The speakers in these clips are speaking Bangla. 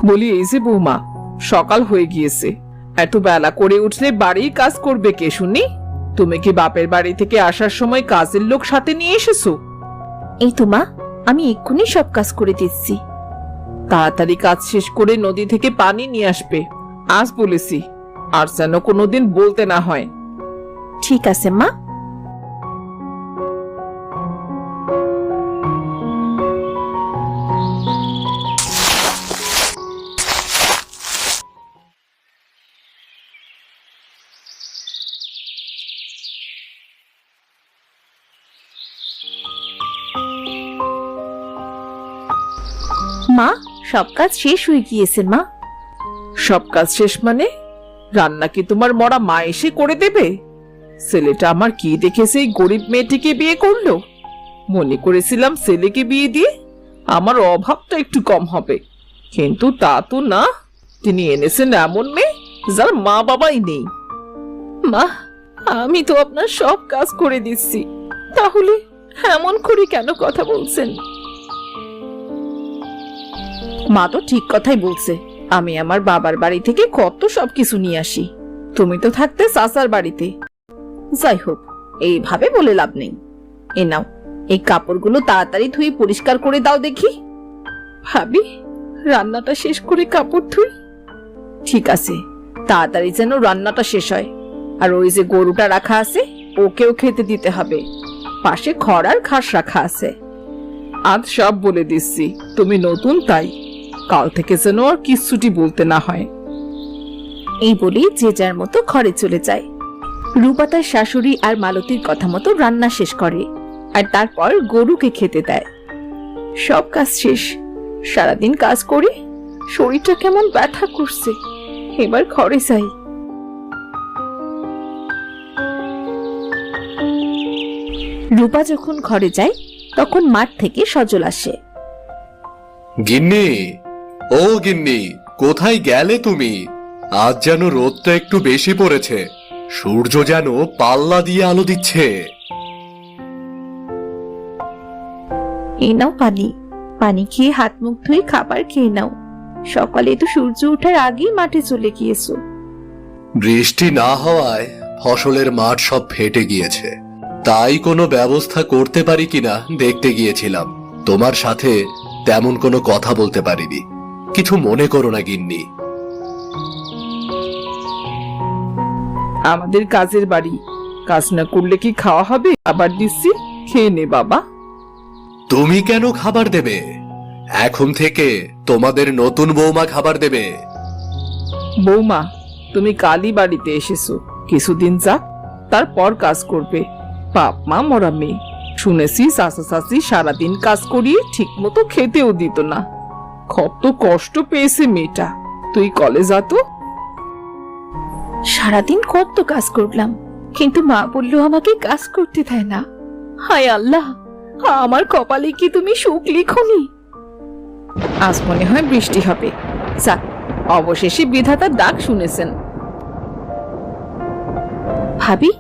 বলি, এই যে বৌমা, সকাল হয়ে গিয়েছে, এত বেলা করে উঠলে বাড়ির কাজ করবে কে শুনি? তুমি কি বাপের বাড়ি থেকে আসার সময় কাজের লোক সাথে নিয়ে এসেছো? এই তো মা, আমি এক্ষুনি সব কাজ করে দিচ্ছি। তাড়াতাড়ি কাজ শেষ করে নদী থেকে পানি নিয়ে আসবে, আজ বলেছি, আর যেন কোনোদিন বলতে না হয়। ঠিক আছে মা। মা, সব কাজ শেষ হয়ে গিয়েছে মা। সব কাজ শেষ মানে? রান্না কি তোমার মরা মা এসে করে দেবে? ছেলেটা আমার কি দেখে সেই গরিব মেয়েটিকে বিয়ে করলো? মনে করেছিলাম ছেলেকে বিয়ে দিয়ে আমার অভাবটা একটু কম হবে, কিন্তু তা তো না। তিনি এনেছেন এমন মেয়ে যার মা বাবাই নেই। মা, আমি তো আপনার সব কাজ করে দিচ্ছি, তাহলে এমন করে কেন কথা বলছেন? মা তো ঠিক কথাই বলছে। আমি আমার বাবার বাড়ি থেকে কত সবকিছু নিয়ে আসি, তুমি তো থাকতে চাচার বাড়িতে। যাই হোক, এইভাবে বলে লাভ নেই। এ নাও, এই কাপড়গুলো তাড়াতাড়ি ধুয়ে পরিষ্কার করে দাও দেখি। ভাবি, রান্নাটা শেষ করে কাপড় ধুই। ঠিক আছে, তাড়াতাড়ি যেন রান্নাটা শেষ হয়। আর ওই যে গরুটা রাখা আছে, ওকেও খেতে দিতে হবে। পাশে খড় আর ঘাস রাখা আছে। আজ সব বলে দিচ্ছি, তুমি নতুন তাই, কাল থেকে যেন আর কিচ্ছুটি বলতে না হয়। এই বলেই যে যার মতো ঘরে চলে যায়। রূপা তার শাশুড়ি আর মালতীর কথা মতো রান্না শেষ করে, আর তারপর গরুকে খেতে দেয়। সব কাজ শেষ। সারাদিন কাজ করে শরীরটা কেমন ব্যথা করছে, এবার ঘরে যাই। রূপা যখন ঘরে যায়, তখন মাঠ থেকে সজল আসে। গিন্নি, ও গিন্নি, কোথায় গেলে তুমি? আজ যেন রোদটা একটু বেশি পড়েছে, সূর্য যেন পাল্লা দিয়ে আলো দিচ্ছে। এই নাও পানি, পানি খেয়ে হাত মুখ ধুয়ে খাবার খেয়ে নাও। সকালে তো সূর্য ওঠার আগেই মাঠে চলে গিয়েছো। বৃষ্টি না হওয়ায় ফসলের মাঠ সব ফেটে গিয়েছে, তাই কোনো ব্যবস্থা করতে পারি কিনা দেখতে গিয়েছিলাম। তোমার সাথে তেমন কোনো কথা বলতে পারিনি, কিছু মনে করো না গিন্নি। আমাদের কাজের বাড়ি, কাজ না করলে কি খাওয়া হবে? আবার দিচ্ছি, খেয়ে নে বাবা। তুমি কেন খাবার দেবে? এখন থেকে তোমাদের নতুন বৌমা খাবার দেবে। বৌমা, তুমি কালই বাড়িতে এসেছো, কিছুদিন যাক, তারপর কাজ করবে। বাপ মা মরা মেয়ে, শুনেছি চাচা চাচি সারাদিন কাজ করিয়ে ঠিক মতো খেতেও দিত না। কত কষ্ট পেয়েছে মেয়েটা। তুই কলেজ যা তো। সারাদিন কত কাজ করলাম, কিন্তু মা বললো আমাকে কাজ করতে দেয় না। হায় আল্লাহ, আমার কপালে কি তুমি সুখ লিখোনি? আজ মনে হয় বৃষ্টি হবে। যাক, অবশেষে বিধাতার ডাক শুনেছেন। ভাবি,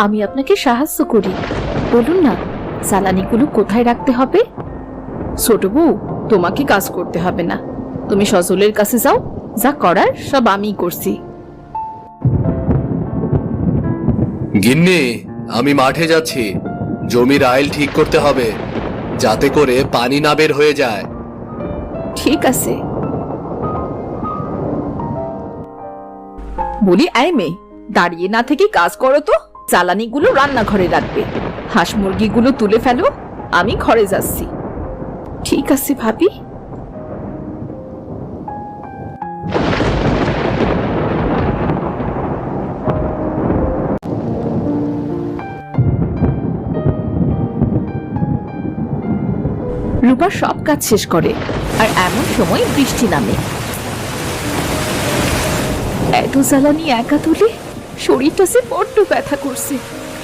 আমি আপনাকে সাহায্য করি, বলুন না জ্বালানিগুলো কোথায় রাখতে হবে? ছোট বউ, তোমাকে কাজ করতে হবে না, তুমি সজলের কাছে যাও, যা করার সব আমি করছি। গিন্নি, আমি মাঠে যাচ্ছি, জমির আইল ঠিক করতে হবে, যাতে করে পানি না বের হয়ে যায়। ঠিক আছে। বলি, আয় মেয়ে, দাঁড়িয়ে না থেকে কাজ করো তো। জ্বালানিগুলো রান্নাঘরে রাখবে, হাঁস মুরগিগুলো তুলে ফেলো, আমি ঘরে যাচ্ছি। ঠিক আছে ভাবি। রূপা সব কাজ শেষ করে, আর এমন সময় বৃষ্টি নামে। এত জ্বালানি একা তুলে শরীরটা সে বড্ড ব্যথা করছে।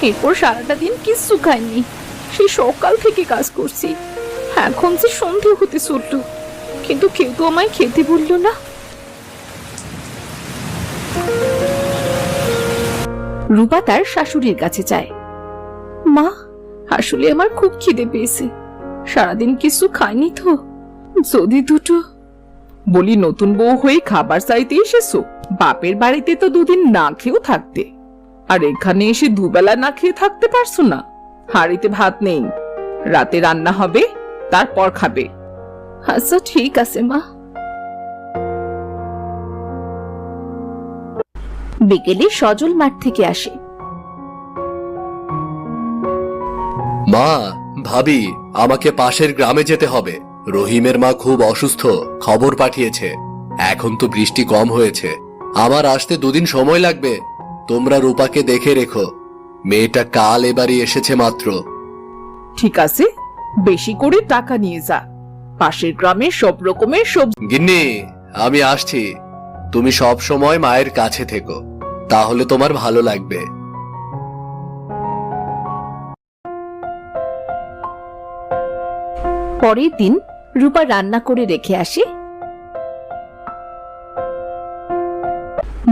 এরপর সারাটা দিন কিচ্ছু খাইনি, সেই সকাল থেকে কাজ করছি। এখন যে সন্ধে হতে চলল, কিন্তু কেউ তো আমায় খেতে বললো না। রূপা তার শাশুড়ির কাছে যায়। মা, আসলে আমার খুব খিদে পেয়েছে, সারাদিন কিছু খাইনি তো, যদি দুটো। বলি নতুন বউ হয়ে খাবার চাইতে এসেছো? বাপের বাড়িতে তো দুদিন না খেয়েও থাকতে, আর এখানে এসে দুবেলা না খেয়ে থাকতে পারছো না? হাঁড়িতে ভাত নেই, রাতে রান্না হবে, তারপর খাবে। আচ্ছা ঠিক আছে মা। বিকেলে সজল মাঠ থেকে আসে। মা, ভাবি, আমাকে পাশের গ্রামে যেতে হবে। রহিমের মা খুব অসুস্থ, খবর পাঠিয়েছে। এখন তো বৃষ্টি কম হয়েছে, আমার আসতে দুদিন সময় লাগবে। তোমরা রূপাকে দেখে রেখো, মেয়েটা কাল এবারই এসেছে মাত্র। ঠিক আছে, বেশি করে টাকা নিয়ে যা। পাশের গ্রামে সব রকমের সবজি। গিন্নি, আমি আসছি। তুমি সব সময় মায়ের কাছে থেকো, তাহলে তোমার ভালো লাগবে। পরের দিন রূপা রান্না করে রেখে আসে।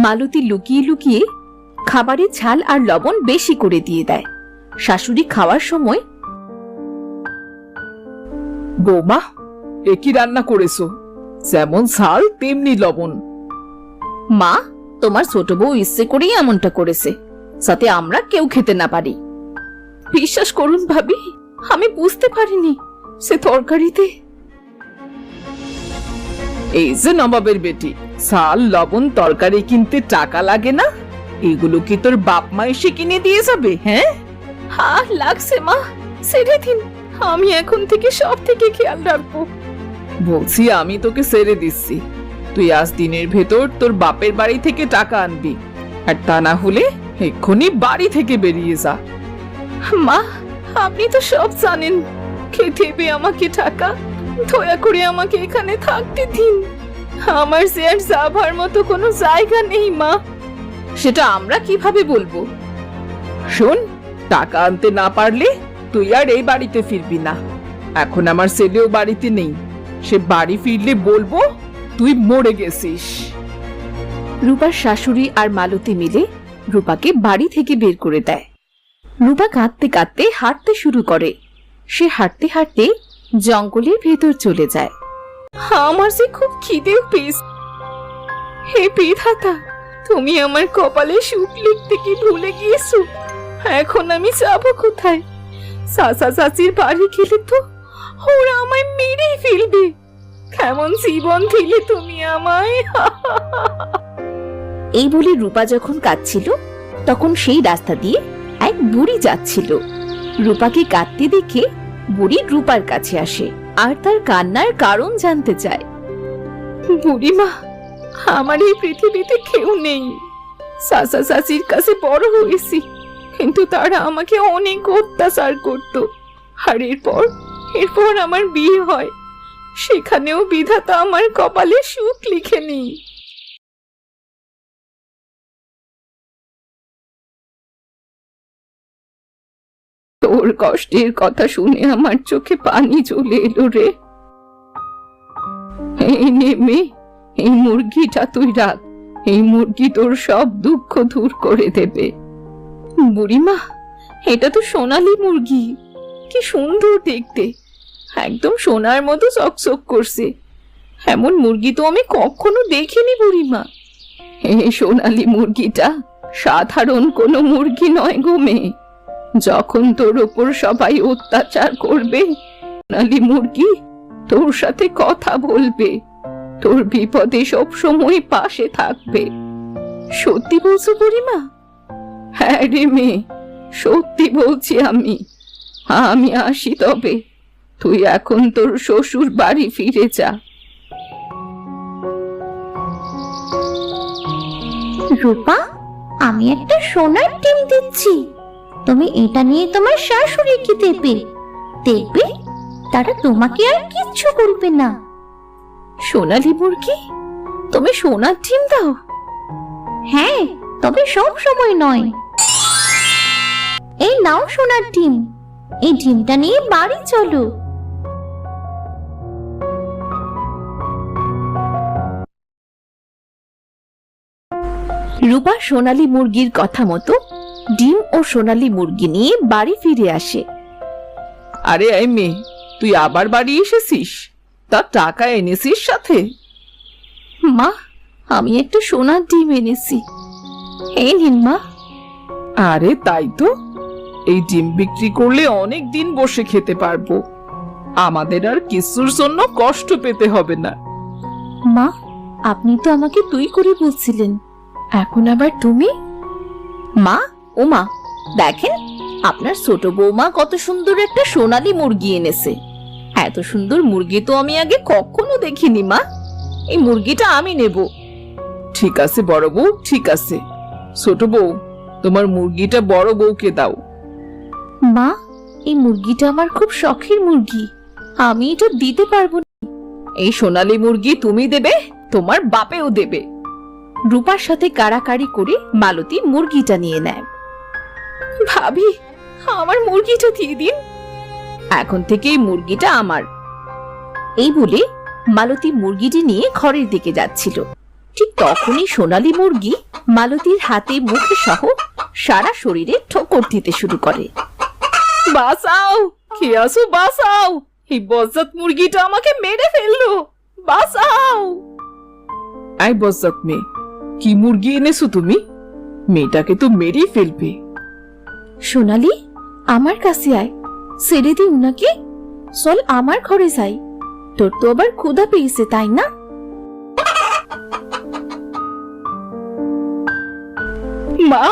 মালতী লুকিয়ে লুকিয়ে খাবারে ঝাল আর লবণ বেশি করে দিয়ে দেয়। শাশুড়ি খাওয়ার সময়, বৌমা, এ কি রান্না করেছো? যেমন ঝাল তেমনি লবণ। মা, তোমার ছোট বউ ইচ্ছে করেই এমনটা করেছে, যাতে আমরা কেউ খেতে না পারি। বিশ্বাস করুন ভাবি, আমি বুঝতে পারিনি সে তরকারিতে। এই যে নবাবের বেটি, ঝাল লবণ তরকারি কিনতে টাকা লাগে না? এগুলো কি তোর বাপ মা এসে কিনে দিয়ে যাবে? হ্যাঁ, হ্যাঁ লাগছে মা, ছেড়ে দিন, আমি এখন থেকে সব থেকে খেয়াল রাখবো। বলছি আমি তোকে ছেড়ে দিচ্ছি, তুই আজ দিনের ভেতর তোর বাপের বাড়ি থেকে টাকা আনবি, আর তা না হলে এক্ষুনি বাড়ি থেকে বেরিয়ে যা। মা, আপনি তো সব জানেন, কে দেবে আমাকে টাকা? দয়া করে আমাকে এখানে থাকতে দিন, আমার যে আর যাবার মতো কোনো জায়গা নেই মা। সেটা আমরা কিভাবে বলবো? শোন, টাকা আনতে না পারলে তুই আর এই বাড়িতে ফিরবি না। এখন আমার ছেলেও বাড়িতে নেই, সে বাড়ি ফিরলে বলবো তুই মরে গেছিস। রূপার শাশুড়ি আর মালতী মিলে রূপাকে বাড়ি থেকে বের করে দেয়। রূপা কাঁদতে কাঁদতে হাঁটতে শুরু করে। সে হাঁটতে হাঁটতে জঙ্গলের ভেতর চলে যায়। আমার যে খুব খিদেও পেয়েছে। হে বিধাতা, তুমি আমার কপালে সুখ লিখতে কি ভুলে গিয়েছো? এখন আমি যাবো কোথায়? চাচা চাচির বাড়ি গেলে তো ওরা আমায় মেরেই ফেলবে। কেমন জীবন দিলে তুমি আমায়। এই বলে রূপা যখন কাঁদছিল, তখন সেই রাস্তা দিয়ে এক বুড়ি যাচ্ছিল। রূপাকে কাঁদতে দেখে বুড়ি রূপার কাছে আসে আর তার কান্নার কারণ জানতে চায়। বুড়িমা, আমার এই পৃথিবীতে কেউ নেই। চাচা চাচির কাছে বড় হয়েছি, কিন্তু তারা আমাকে অনেক অত্যাচার করত। আর এরপর আমার বিয়ে হয়, সেখানেও বিধাতা আমার কপালে সুখ লিখেনি। তোর কষ্টের কথা শুনে আমার চোখে পানি চলে এলো রে। এই নে মেয়ে, এই মুরগিটা তুই রাখ, এই মুরগি তোর সব দুঃখ দূর করে দেবে। বুড়িমা, এটা তো সোনালী মুরগি, কি সুন্দর দেখতে, একদম সোনার মতো চকচক করছে। এমন মুরগি তো আমি কখনো দেখিনি বুড়িমা। এই সোনালী মুরগিটা সাধারণ কোনো মুরগি নয় গো মেয়ে। যখন তোর ওপর সবাই অত্যাচার করবে, সোনালী মুরগি তোর সাথে কথা বলবে, তোর বিপদে সব সময় পাশে থাকবে। সত্যি বলছো বুড়িমা? হ্যাঁ রে মেয়ে, সত্যি বলছি আমি। আমি আসি তবে, তুই এখন তোর শ্বশুর বাড়ি ফিরে যা। রূপা, আমি একটা সোনার ডিম দিচ্ছি, তুমি এটা নিয়ে তোমার শাশুড়িকে দেবে। দেখবে তারা তোমাকে আর কিচ্ছু বলবে না। সোনালী মুরগি, তুমি সোনার ডিম দাও? হ্যাঁ, তবে সব সময় নয়। এই নাও সোনার ডিম, এই ডিমটা নিয়ে বাড়ি চলো। রূপা সোনালী মুরগির কথা মতো ডিম ও সোনালী মুরগি নিয়ে বাড়ি ফিরে আসে। আরে এই মেয়ে, তুই আবার বাড়ি এসেছিস? তা টাকা এনেছিস সাথে? মা, আমি একটা সোনার ডিম এনেছি, এই নিন মা। আরে তাই তো, এই ডিম বিক্রি করলে অনেক দিন বসে খেতে পারবো। আমাদের আর কিছুর জন্য কষ্ট পেতে হবে না। মা, আপনি তো আমাকে তুই করে বলছিলেন, এখন আবার তুমি? মা, ও মা, দেখেন আপনার ছোট বৌমা কত সুন্দর একটা সোনালী মুরগি এনেছে। এত সুন্দর মুরগি তো আমি আগে কখনো দেখিনি মা। এই মুরগিটা আমি নেব। ঠিক আছে বড় বউ, ঠিক আছে। ছোট বউ, তোমার মুরগিটা বড় বউকে দাও। মা, এই মুরগিটা আমার খুব শখের মুরগি, আমি এটা দিতে পারবো না। এই সোনালী মুরগি তুমি দেবে, তোমার বাপেও দেবে। রূপার সাথে কাড়াকাড়ি করে মালতী মুরগিটা নিয়ে নেয়। ভাবি, আমার মুরগিটা দিয়ে দিন, এখন থেকে এই মুরগিটা আমার। এই বলে মালতী মুরগিটি নিয়ে ঘরের দিকে যাচ্ছিল। ঠিক তখনই সোনালী মুরগি মালতীর হাতে মুখে সহ সারা শরীরে ঠোকর দিতে শুরু করে। বাঁচাও, কে আসো বাঁচাও, এই বজ্জাত মুরগিটা আমাকে মেরে ফেললো, বাঁচাও। আই বজ্জাত মেয়ে, কি মুরগি এনেছো তুমি? মেয়েটাকে তো মেরেই ফেলবে। সোনালী, আমার কাছে আয়, ছেড়ে দি উনাকে, চল আমার ঘরে যাই। তোর তো আবার ক্ষুধা পেয়েছে তাই না? মা,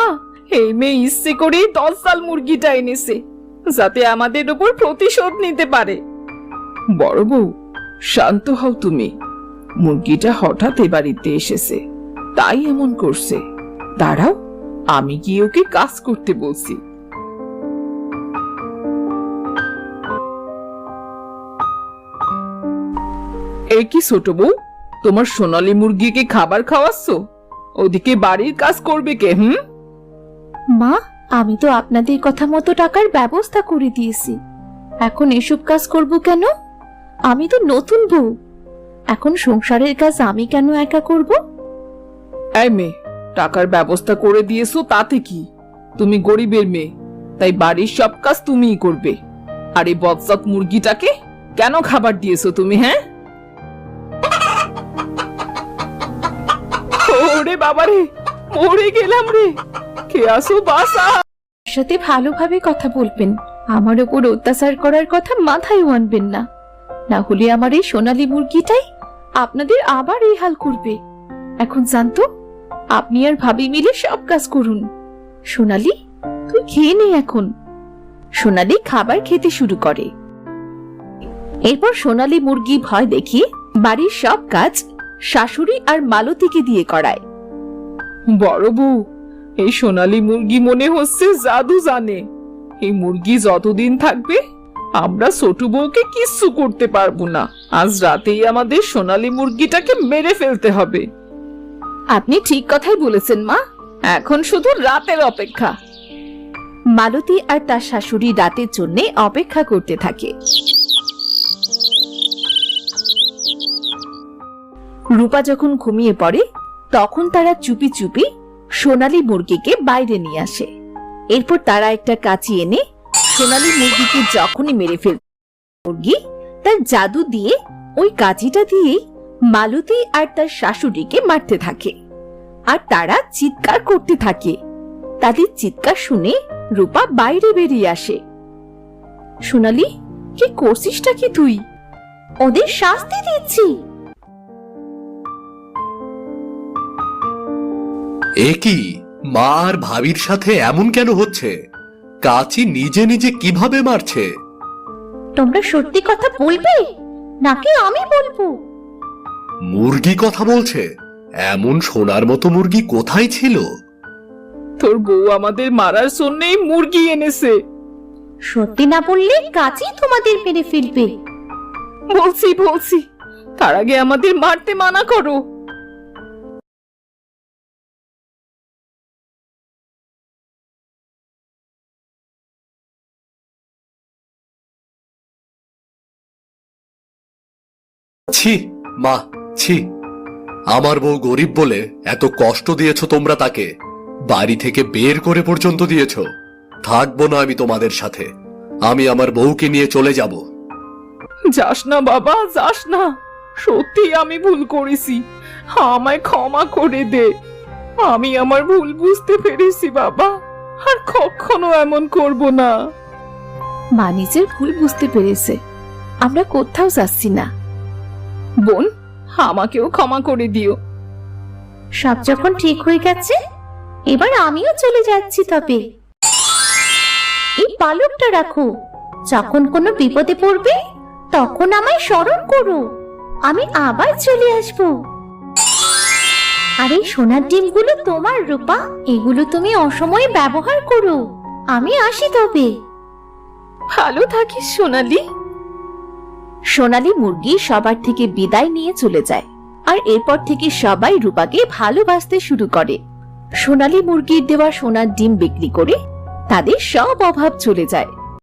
এই মেয়ে ইচ্ছে করেই 10 সাল মুরগিটা এনেছে, যাতে আমাদের উপর প্রতিশোধ নিতে পারে। বড় বউ, শান্ত হও তুমি। মুরগিটা হঠাৎ এ বাড়িতে এসেছে, তাই এমন করছে। দাঁড়াও, আমি গিয়ে ওকে কাজ করতে বলছি। এই কি ছোট বউ, তোমার সোনালী মুরগিকে খাবার খাওয়াচ্ছ? ওদিকে বাড়ির কাজ করবে কে? মা, আমি তো আপনাদের কথা মতো টাকার ব্যবস্থা করে দিয়েছি, এখন এসব কাজ করব কেন? আমি তো নতুন বউ, এখন সংসারের কাজ আমি কেন একা করব? এই মেয়ে, টাকার ব্যবস্থা করে দিয়েছো তাতে কি? তুমি গরিবের মেয়ে, তাই বাড়ির সব কাজ তুমিই করবে। আর এই বজ্জাত মুরগিটাকে কেন খাবার দিয়েছো তুমি? হ্যাঁ, ওরে বাবারে, মরে গেলাম রে, কে আসো বাসা। সাথে ভালোভাবে কথা বলবেন, আমার উপর অত্যাচার করার কথা মাথায় আনবেন না, না হলে আমার এই সোনালী মুরগিটাই আপনাদের আবার এই হাল করবে। এখন জানতো, আপনি আর ভাবি মিলে সব কাজ করুন। সোনালী, তুই খেয়ে নে এখন। সোনালী খাবার খেতে শুরু করে। এরপর সোনালী মুরগি ভয় দেখিয়ে বাড়ির সব কাজ শাশুড়ি আর মালতীকে দিয়ে করায়। বড় বউ, এই সোনালী মুরগি মনে হচ্ছে জাদু জানে। এই মুরগি যতদিন থাকবে আমরা ছোট বউকে কিচ্ছু করতে পারবো না। আজ রাতেই আমাদের সোনালী মুরগিটাকে মেরে ফেলতে হবে। আপনি ঠিক কথাই বলেছেন মা, এখন শুধু রাতের অপেক্ষা। মালতী আর তার শাশুড়ি রাতের জন্য অপেক্ষা করতে থাকে। রূপা যখন ঘুমিয়ে পড়ে, তখন তারা চুপি চুপি সোনালী মুরগিকে বাইরে নিয়ে আসে। এরপর তারা একটা কাঁচি এনে সোনালী মুরগিকে যখনই মেরে ফেলবে, মুরগি তার জাদু দিয়ে ওই কাঁচিটা দিয়েই মালতী আর তার শাশুড়িকে মারতে থাকে। আর তারা চিৎকার করতে থাকে। তাদের চিৎকার শুনে রূপা বাইরে বেরিয়ে আসে। সোনালী, কি করছিসটা কি তুই? ওদের শাস্তি দিচ্ছি। এ কি, মা আর ভাবির সাথে এমন কেন হচ্ছে? কাচি নিজে নিজে কিভাবে মারছে? তোমরা সত্যি কথা বলবে নাকি আমি বলবো? মুরগি কথা বলছে? এমন সোনার মতো মুরগি কোথায় ছিল? তোর বউ আমাদের মারার জন্যই মুরগি এনেছে। সত্যি না বললে কাজী তোমাদের মেরে ফেলবে। বলছি বলছি, তার আগে আমাদের মারতে মানা করো। ছি মা, ছি। আমার বউ গরিব বলে এত কষ্ট দিয়েছো তোমরা তাকে, বাড়ি থেকে বের করে পর্যন্ত দিয়েছো। থাকবো না আমি তোমাদের সাথে, আমি আমার বউকে নিয়ে চলে যাব। যাস না বাবা, যাস না। সত্যি আমি ভুল করেছি, আমায় ক্ষমা করে দে। আমি আমার ভুল বুঝতে পেরেছি বাবা, আর কখনো এমন করব না। মা নিজের ভুল বুঝতে পেরেছে। আমরা কোথাও যাচ্ছি না। বোন, আমাকেও ক্ষমা করে দিও। সব যখন ঠিক হয়ে গেছে, এবার আমিও চলে যাচ্ছি। তবে এই পালকটা রাখো, যখন কোনো বিপদে পড়বে তখন আমায় স্মরণ করো, আমি আবার চলে আসবো। আর এই সোনার ডিমগুলো তোমার, রূপা, এগুলো তুমি অসময়ে ব্যবহার করো। আমি আসি তবে। ভালো থাকিস সোনালি। সোনালি মুরগি সবার থেকে বিদায় নিয়ে চলে যায়, আর এরপর থেকে সবাই রূপাকে ভালোবাসতে শুরু করে। সোনালি মুরগির দেওয়া সোনার ডিম বিক্রি করে তাদের সব অভাব চলে যায়।